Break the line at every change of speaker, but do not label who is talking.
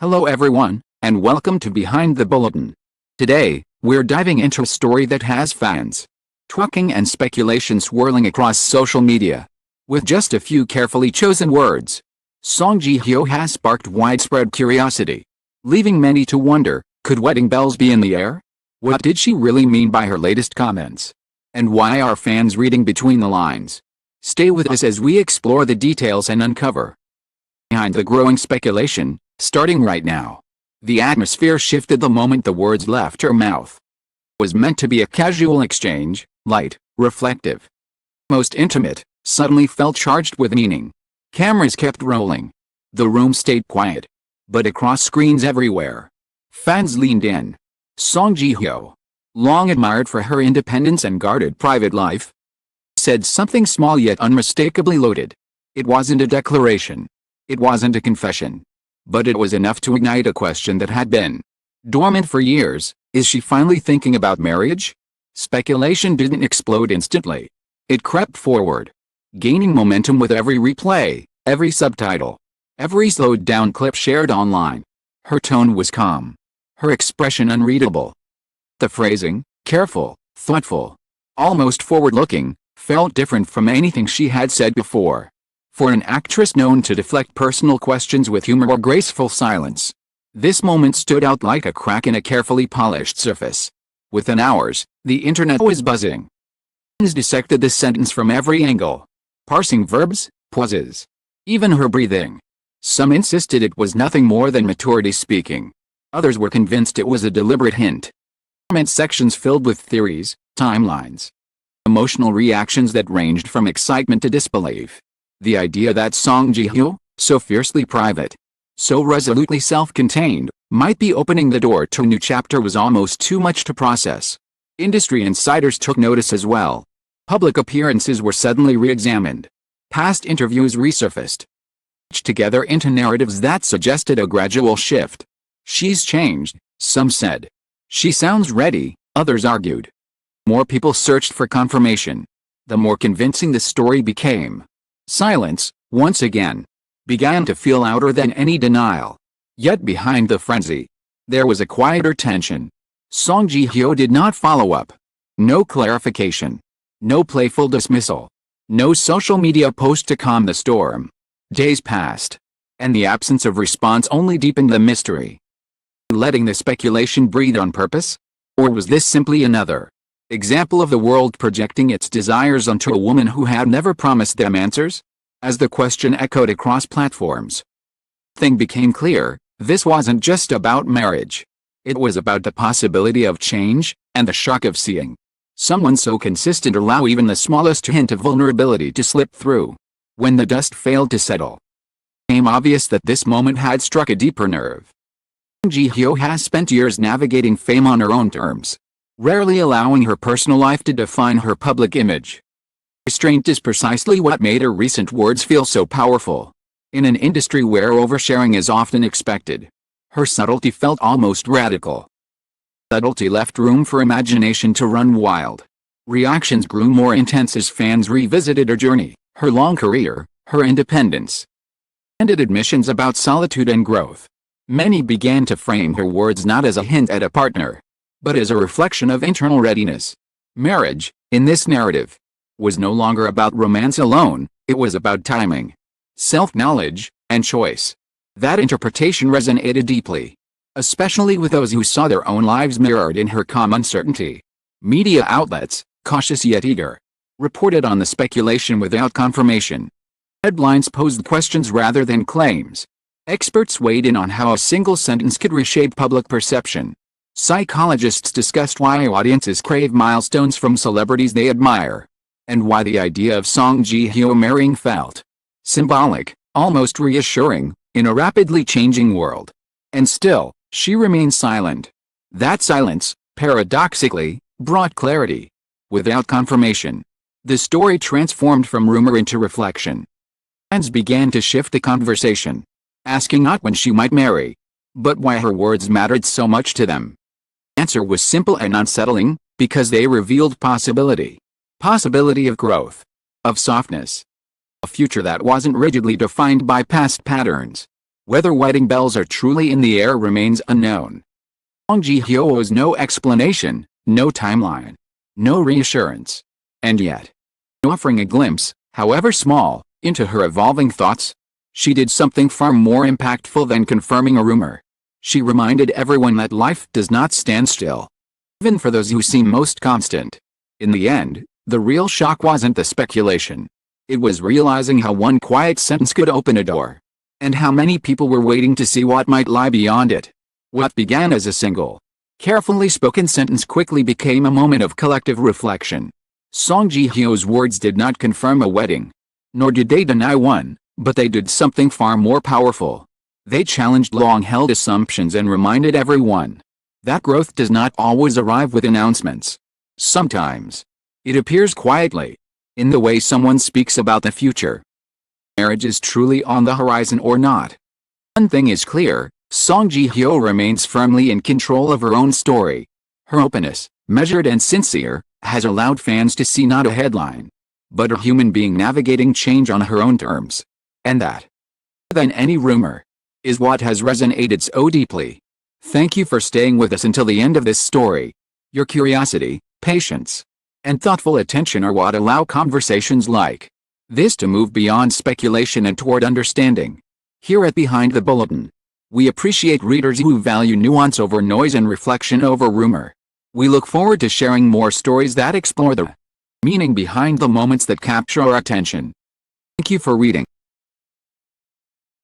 Hello everyone, and welcome to Behind the Bulletin. Today, we're diving into a story that has fans talking and speculation swirling across social media. With just a few carefully chosen words, Song Ji-hyo has sparked widespread curiosity, leaving many to wonder, could wedding bells be in the air? What did she really mean by her latest comments? And why are fans reading between the lines? Stay with us as we explore the details and uncover behind the growing speculation, starting right now. The atmosphere shifted the moment the words left her mouth. It was meant to be a casual exchange, light, reflective, most intimate, suddenly felt charged with meaning. Cameras kept rolling. The room stayed quiet. But across screens everywhere, fans leaned in. Song Ji-hyo, long admired for her independence and guarded private life, said something small yet unmistakably loaded. It wasn't a declaration. It wasn't a confession. But it was enough to ignite a question that had been dormant for years. Is she finally thinking about marriage? Speculation didn't explode instantly. It crept forward, gaining momentum with every replay, every subtitle, every slowed-down clip shared online. Her tone was calm, her expression unreadable. The phrasing, careful, thoughtful, almost forward-looking, felt different from anything she had said before. For an actress known to deflect personal questions with humor or graceful silence, this moment stood out like a crack in a carefully polished surface. Within hours, the internet was buzzing. Fans dissected this sentence from every angle, parsing verbs, pauses, even her breathing. Some insisted it was nothing more than maturity speaking. Others were convinced it was a deliberate hint. Comment sections filled with theories, timelines, emotional reactions that ranged from excitement to disbelief. The idea that Song Ji-hyo, so fiercely private, so resolutely self-contained, might be opening the door to a new chapter was almost too much to process. Industry insiders took notice as well. Public appearances were suddenly re-examined. Past interviews resurfaced, stitched together into narratives that suggested a gradual shift. She's changed, some said. She sounds ready, others argued. More people searched for confirmation. The more convincing the story became. Silence, once again, began to feel louder than any denial. Yet behind the frenzy, there was a quieter tension. Song Ji-hyo did not follow up. No clarification. No playful dismissal. No social media post to calm the storm. Days passed, and the absence of response only deepened the mystery. Letting the speculation breathe on purpose? Or was this simply another example of the world projecting its desires onto a woman who had never promised them answers? As the question echoed across platforms, thing became clear, this wasn't just about marriage. It was about the possibility of change, and the shock of seeing someone so consistent allow even the smallest hint of vulnerability to slip through. When the dust failed to settle, it became obvious that this moment had struck a deeper nerve. Ji-hyo has spent years navigating fame on her own terms, rarely allowing her personal life to define her public image. Restraint is precisely what made her recent words feel so powerful. In an industry where oversharing is often expected, her subtlety felt almost radical. Subtlety left room for imagination to run wild. Reactions grew more intense as fans revisited her journey, her long career, her independence, and admissions about solitude and growth. Many began to frame her words not as a hint at a partner, but as a reflection of internal readiness. Marriage, in this narrative, was no longer about romance alone, it was about timing, self-knowledge, and choice. That interpretation resonated deeply, especially with those who saw their own lives mirrored in her calm uncertainty. Media outlets, cautious yet eager, reported on the speculation without confirmation. Headlines posed questions rather than claims. Experts weighed in on how a single sentence could reshape public perception. Psychologists discussed why audiences crave milestones from celebrities they admire, and why the idea of Song Ji-hyo marrying felt symbolic, almost reassuring, in a rapidly changing world. And still, she remained silent. That silence, paradoxically, brought clarity. Without confirmation, the story transformed from rumor into reflection. Fans began to shift the conversation, asking not when she might marry, but why her words mattered so much to them. The answer was simple and unsettling, because they revealed possibility. Possibility of growth, of softness, a future that wasn't rigidly defined by past patterns. Whether wedding bells are truly in the air remains unknown. Song Ji-hyo owes no explanation, no timeline, no reassurance. And yet, offering a glimpse, however small, into her evolving thoughts, she did something far more impactful than confirming a rumor. She reminded everyone that life does not stand still, even for those who seem most constant. In the end, the real shock wasn't the speculation. It was realizing how one quiet sentence could open a door, and how many people were waiting to see what might lie beyond it. What began as a single, carefully spoken sentence quickly became a moment of collective reflection. Song Ji-hyo's words did not confirm a wedding, nor did they deny one, but they did something far more powerful. They challenged long-held assumptions and reminded everyone that growth does not always arrive with announcements. Sometimes, it appears quietly, in the way someone speaks about the future. Marriage is truly on the horizon or not. One thing is clear, Song Ji-hyo remains firmly in control of her own story. Her openness, measured and sincere, has allowed fans to see not a headline, but a human being navigating change on her own terms. And that, more than any rumor, is what has resonated so deeply. Thank you for staying with us until the end of this story. Your curiosity, patience, and thoughtful attention are what allow conversations like this to move beyond speculation and toward understanding. Here at Behind the Bulletin, we appreciate readers who value nuance over noise and reflection over rumor. We look forward to sharing more stories that explore the meaning behind the moments that capture our attention. Thank you for reading.